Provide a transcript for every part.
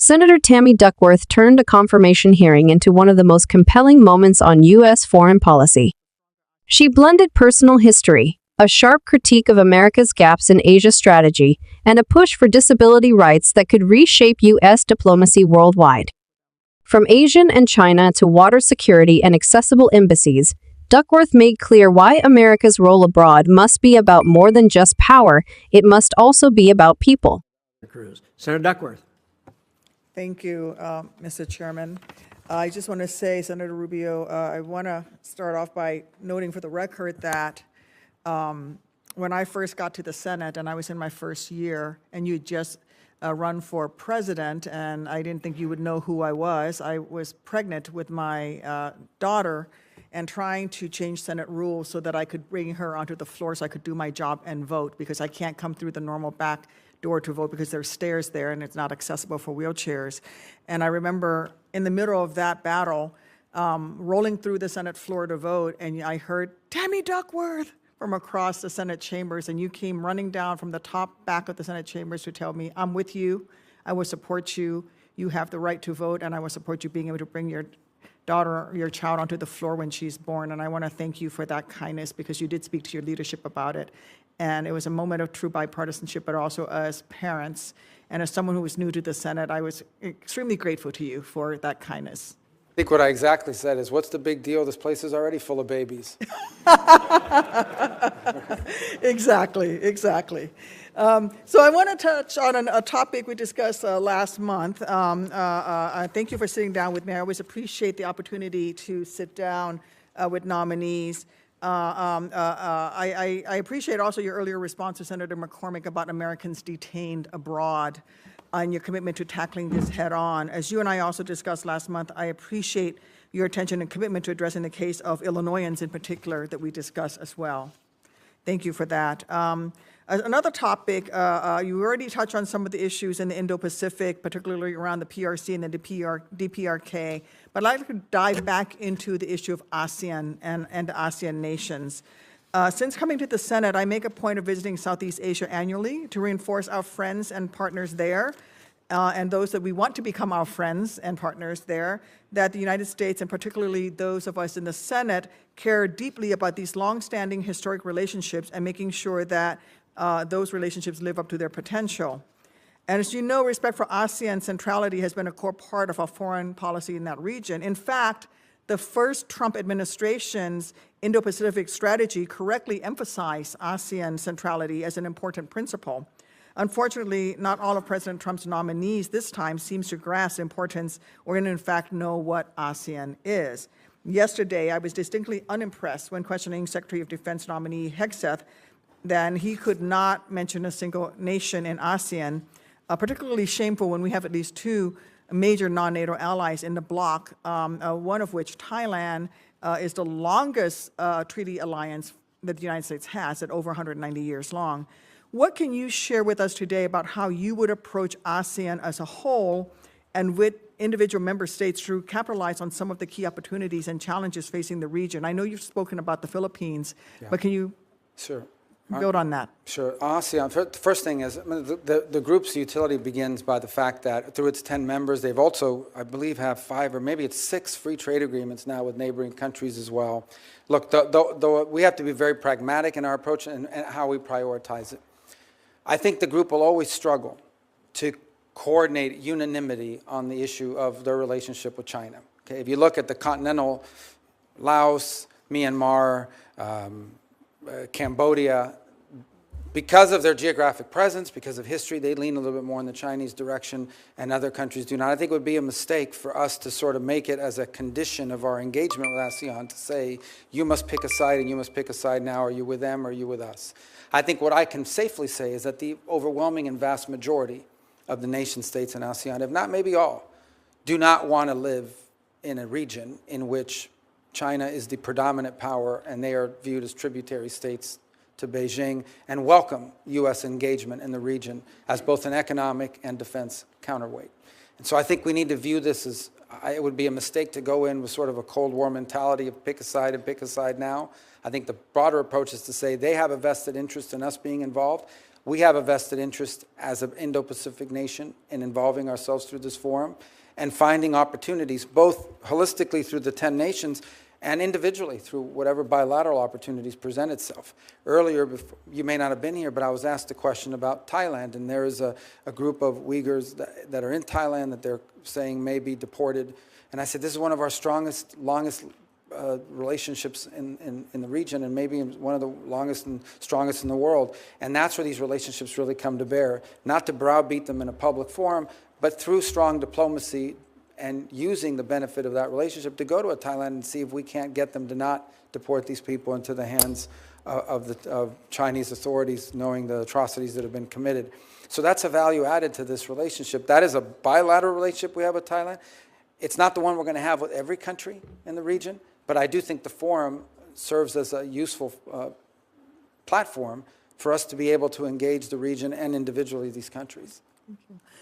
Senator Tammy Duckworth turned a confirmation hearing into one of the most compelling moments on U.S. foreign policy. She blended personal history, a sharp critique of America's gaps in Asia strategy, and a push for disability rights that could reshape U.S. diplomacy worldwide. From Asian and China to water security and accessible embassies, Duckworth made clear why America's role abroad must be about more than just power, it must also be about people. Senator Duckworth. Thank you, Mr. Chairman. I just want to say, Senator Rubio, I want to start off by noting for the record that when I first got to the Senate and I was in my first year and you just run for president and I didn't think you would know who I was pregnant with my daughter and trying to change Senate rules so that I could bring her onto the floor so I could do my job and vote, because I can't come through the normal back door to vote because there's stairs there and it's not accessible for wheelchairs. And I remember in the middle of that battle, rolling through the Senate floor to vote, and I heard, "Tammy Duckworth," from across the Senate chambers, and you came running down from the top back of the Senate chambers to tell me, "I'm with you, I will support you, you have the right to vote, and I will support you being able to bring your daughter, your child onto the floor when she's born." And I want to thank you for that kindness, because you did speak to your leadership about it. And it was a moment of true bipartisanship, but also as parents. And as someone who was new to the Senate, I was extremely grateful to you for that kindness. I think what I exactly said is, what's the big deal? This place is already full of babies. Exactly. So I want to touch on a topic we discussed last month. Thank you for sitting down with me. I always appreciate the opportunity to sit down with nominees. I appreciate also your earlier response to Senator McCormick about Americans detained abroad and your commitment to tackling this head on. As you and I also discussed last month, I appreciate your attention and commitment to addressing the case of Illinoisans in particular that we discussed as well. Thank you for that. Another topic, you already touched on some of the issues in the Indo-Pacific, particularly around the PRC and the DPRK, but I'd like to dive back into the issue of ASEAN and the ASEAN nations. Since coming to the Senate, I make a point of visiting Southeast Asia annually to reinforce our friends and partners there, and those that we want to become our friends and partners there, that the United States, and particularly those of us in the Senate, care deeply about these longstanding historic relationships and making sure that those relationships live up to their potential. And as you know, respect for ASEAN centrality has been a core part of our foreign policy in that region. In fact, the first Trump administration's Indo-Pacific strategy correctly emphasized ASEAN centrality as an important principle. Unfortunately, not all of President Trump's nominees this time seems to grasp the importance or in fact know what ASEAN is. Yesterday, I was distinctly unimpressed when questioning Secretary of Defense nominee Hegseth that he could not mention a single nation in ASEAN, particularly shameful when we have at least two major non-NATO allies in the bloc, one of which, Thailand, is the longest treaty alliance that the United States has, at over 190 years long. What can you share with us today about how you would approach ASEAN as a whole and with individual member states to capitalize on some of the key opportunities and challenges facing the region? I know you've spoken about the Philippines, but can you build on that? Sure. ASEAN, the first thing is, the group's utility begins by the fact that through its 10 members, they've also, I believe, have 5 or maybe it's 6 free trade agreements now with neighboring countries as well. Look, though we have to be very pragmatic in our approach and how we prioritize it. I think the group will always struggle to coordinate unanimity on the issue of their relationship with China. Okay, if you look at the continental, Laos, Myanmar, Cambodia, because of their geographic presence, because of history, they lean a little bit more in the Chinese direction, and other countries do not. I think it would be a mistake for us to sort of make it as a condition of our engagement with ASEAN to say, you must pick a side and you must pick a side now. Are you with them or are you with us? I think what I can safely say is that the overwhelming and vast majority of the nation states in ASEAN, if not maybe all, do not want to live in a region in which China is the predominant power and they are viewed as tributary states to Beijing, and welcome U.S. engagement in the region as both an economic and defense counterweight. And so I think we need to view this as, it would be a mistake to go in with sort of a Cold War mentality of pick a side and pick a side now. I think the broader approach is to say they have a vested interest in us being involved. We have a vested interest as an Indo-Pacific nation in involving ourselves through this forum and finding opportunities, both holistically through the 10 nations and individually through whatever bilateral opportunities present itself. Earlier, you may not have been here, but I was asked a question about Thailand, and there is a group of Uyghurs that are in Thailand that they're saying may be deported. And I said, this is one of our strongest, longest relationships in the region, and maybe one of the longest and strongest in the world. And that's where these relationships really come to bear, not to browbeat them in a public forum, but through strong diplomacy and using the benefit of that relationship to go to Thailand and see if we can't get them to not deport these people into the hands of Chinese authorities, knowing the atrocities that have been committed. So that's a value added to this relationship. That is a bilateral relationship we have with Thailand. It's not the one we're going to have with every country in the region, but I do think the forum serves as a useful platform for us to be able to engage the region and individually these countries.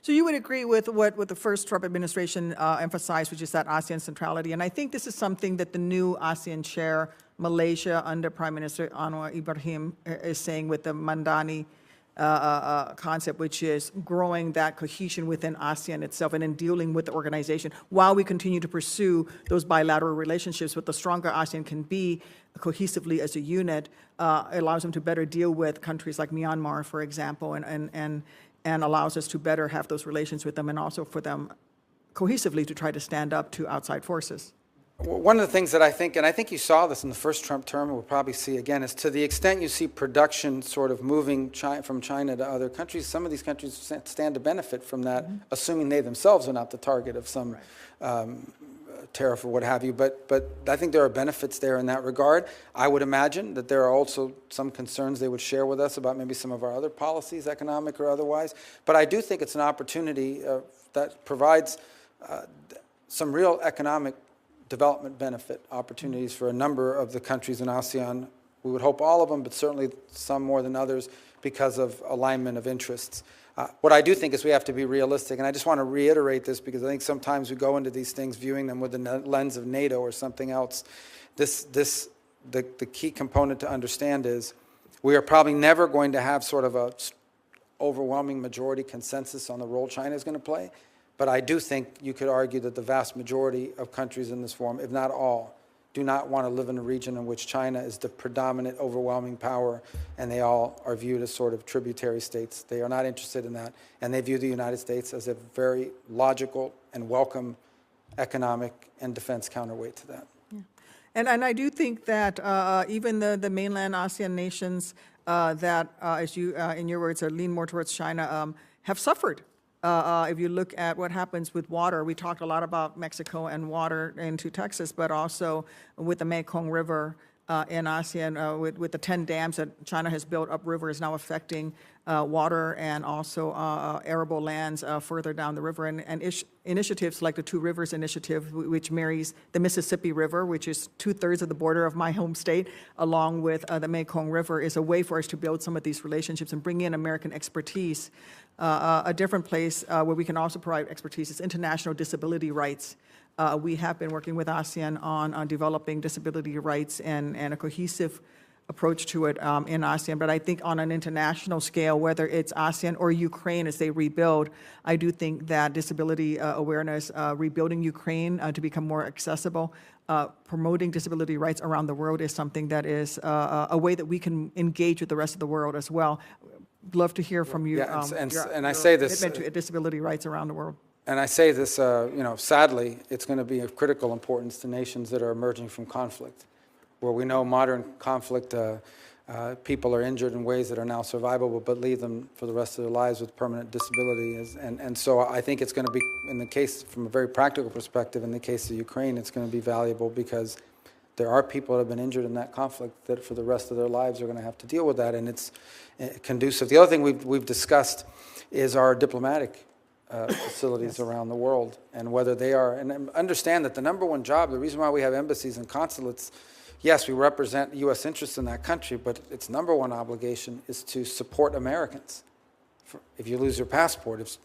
So you would agree with what the first Trump administration emphasized, which is that ASEAN centrality. And I think this is something that the new ASEAN chair, Malaysia, under Prime Minister Anwar Ibrahim, is saying with the Mandani concept, which is growing that cohesion within ASEAN itself and in dealing with the organization while we continue to pursue those bilateral relationships. What the stronger ASEAN can be cohesively as a unit allows them to better deal with countries like Myanmar, for example, and allows us to better have those relations with them and also for them cohesively to try to stand up to outside forces. One of the things that I think, and I think you saw this in the first Trump term, and we'll probably see again, is to the extent you see production sort of moving from China to other countries, some of these countries stand to benefit from that, assuming they themselves are not the target of some tariff or what have you. But I think there are benefits there in that regard. I would imagine that there are also some concerns they would share with us about maybe some of our other policies, economic or otherwise. But I do think it's an opportunity that provides some real economic development benefit opportunities for a number of the countries in ASEAN. We would hope all of them, but certainly some more than others because of alignment of interests. What I do think is we have to be realistic, and I just want to reiterate this because I think sometimes we go into these things viewing them with the lens of NATO or something else. The key component to understand is we are probably never going to have sort of a overwhelming majority consensus on the role China is going to play. But I do think you could argue that the vast majority of countries in this forum, if not all, do not want to live in a region in which China is the predominant, overwhelming power, and they all are viewed as sort of tributary states. They are not interested in that, and they view the United States as a very logical and welcome economic and defense counterweight to that. Yeah. And I do think that even the mainland ASEAN nations that, as you, in your words, lean more towards China, have suffered. If you look at what happens with water, we talked a lot about Mexico and water into Texas, but also with the Mekong River in ASEAN, with the 10 dams that China has built upriver is now affecting water and also arable lands further down the river. And initiatives like the Two Rivers Initiative, which marries the Mississippi River, which is 2/3 of the border of my home state, along with the Mekong River, is a way for us to build some of these relationships and bring in American expertise. A different place where we can also provide expertise is international disability rights. We have been working with ASEAN on developing disability rights and a cohesive approach to it in ASEAN. But I think on an international scale, whether it's ASEAN or Ukraine as they rebuild, I do think that disability awareness, rebuilding Ukraine to become more accessible, promoting disability rights around the world is something that is a way that we can engage with the rest of the world as well. Love to hear from you. Yeah, and I say this commitment to disability rights around the world. And I say this, sadly, it's going to be of critical importance to nations that are emerging from conflict, where we know modern conflict, people are injured in ways that are now survivable, but leave them for the rest of their lives with permanent disability. And so I think it's going to be, in the case, from a very practical perspective, in the case of Ukraine, it's going to be valuable because there are people that have been injured in that conflict that for the rest of their lives are going to have to deal with that, and it's conducive. The other thing we've discussed is our diplomatic facilities around the world and whether they are, and understand that the number one job, the reason why we have embassies and consulates, yes, we represent U.S. interests in that country, but its number one obligation is to support Americans. If you lose your passport, if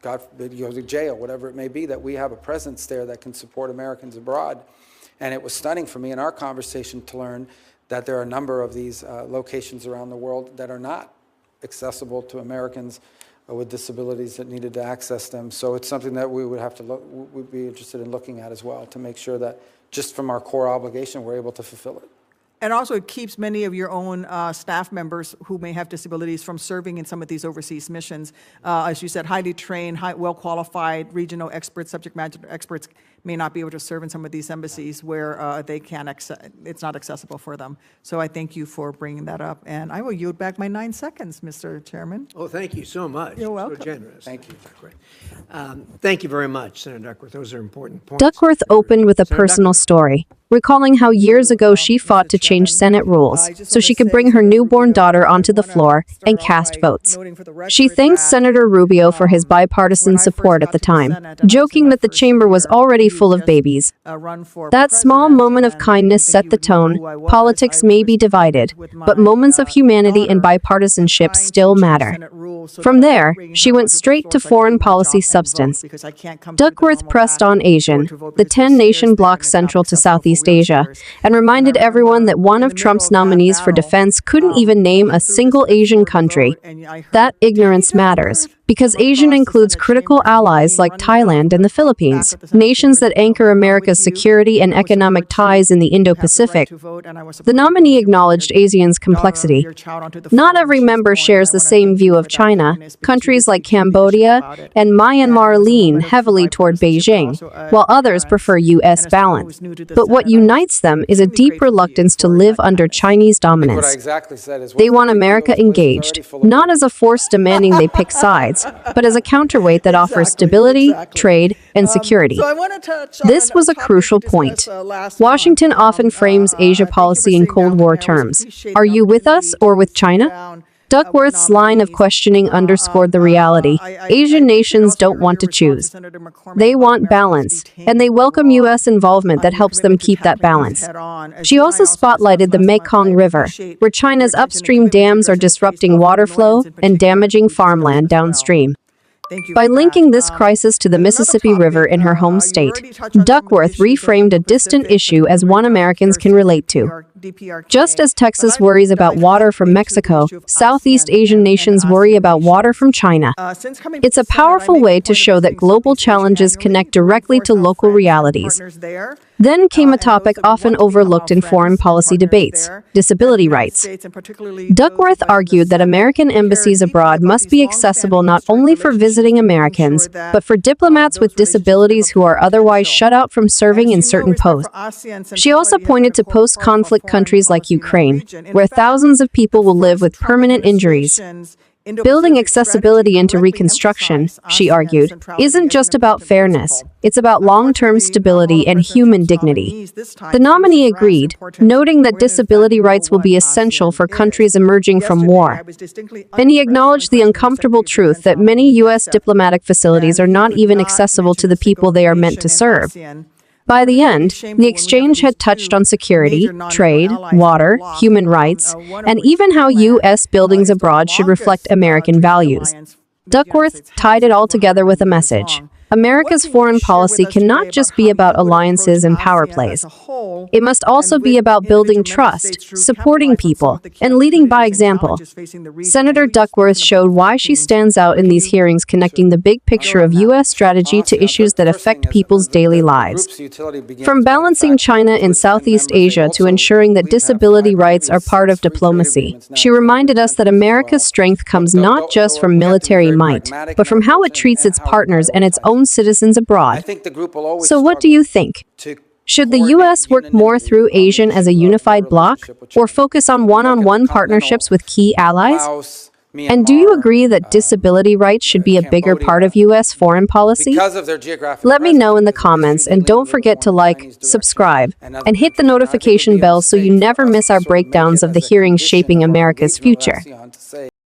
God forbid you go to jail, whatever it may be, that we have a presence there that can support Americans abroad. And it was stunning for me in our conversation to learn that there are a number of these locations around the world that are not accessible to Americans with disabilities that needed to access them. So it's something that we would have to look, we'd be interested in looking at as well to make sure that just from our core obligation, we're able to fulfill it. And also, it keeps many of your own staff members who may have disabilities from serving in some of these overseas missions. As you said, highly trained, well-qualified regional experts, subject matter experts may not be able to serve in some of these embassies where they can't it's not accessible for them. So I thank you for bringing that up. And I will yield back my 9 seconds, Mr. Chairman. Oh, thank you so much. You're welcome. So generous. Thank you. Great. Thank you very much, Senator Duckworth. Those are important points. Duckworth opened with a Senator personal Duckworth. story, recalling how years ago she fought to change Senate rules so she could bring her newborn daughter onto the floor and cast votes. She thanked Senator Rubio for his bipartisan support at the time, joking that the chamber was already full of babies. That small moment of kindness set the tone. Politics may be divided, but moments of humanity and bipartisanship still matter. From there, she went straight to foreign policy substance. Duckworth pressed on ASEAN, the 10-nation bloc central to Southeast Asia, and reminded everyone that one of Trump's nominees for defense couldn't even name a single Asian country. That ignorance matters, because ASEAN includes critical allies like Thailand and the Philippines, nations that anchor America's security and economic ties in the Indo-Pacific. The nominee acknowledged ASEAN's complexity. Not every member shares the same view of China. Countries like Cambodia and Myanmar lean heavily toward Beijing, while others prefer U.S. balance. But what unites them is a deep reluctance to live under Chinese What I dominance. exactly said is, They want America engaged, not as a force demanding they pick sides, but as a counterweight that offers stability, trade, and security. This was a crucial point. Washington often frames Asia policy in Cold War terms. Are you with us or with China? Duckworth's line of questioning underscored the reality. Asian nations don't want to choose. They want balance, and they welcome U.S. involvement that helps them keep that balance. She also spotlighted the Mekong River, where China's upstream dams are disrupting water flow and damaging farmland downstream. By linking this crisis to the Mississippi River in her home state, Duckworth reframed a distant issue as one Americans can relate to. Just as Texas worries about water from Mexico, Southeast Asian nations worry about water from China. It's a powerful way to show that global challenges connect directly to local realities. Then came a topic often overlooked in foreign policy debates: disability rights. Duckworth argued that American embassies abroad must be accessible not only for visiting Americans, but for diplomats with disabilities who are otherwise shut out from serving in certain posts. She also pointed to post-conflict countries like Ukraine, where thousands of people will live with permanent injuries. Building accessibility into reconstruction, she argued, isn't just about fairness, it's about long-term stability and human dignity. The nominee agreed, noting that disability rights will be essential for countries emerging from war. And he acknowledged the uncomfortable truth that many U.S. diplomatic facilities are not even accessible to the people they are meant to serve. By the end, the exchange had touched on security, trade, water, human rights, and even how U.S. buildings abroad should reflect American values. Duckworth tied it all together with a message. America's foreign policy cannot just be about alliances and power plays. It must also be about building trust, supporting people, and leading by example. Senator Duckworth showed why she stands out in these hearings, connecting the big picture of U.S. strategy to issues that affect people's daily lives. From balancing China and Southeast Asia to ensuring that disability rights are part of diplomacy, she reminded us that America's strength comes not just from military might, but from how it treats its partners and its own citizens abroad. So what do you think? Should the U.S. work more through ASEAN as a unified bloc, or focus on one-on-one partnerships with key allies? And do you agree that disability rights should be a bigger part of U.S. foreign policy? Let me know in the comments, and don't forget to like, subscribe, and hit the notification bell so you never miss our breakdowns of the hearings shaping America's future.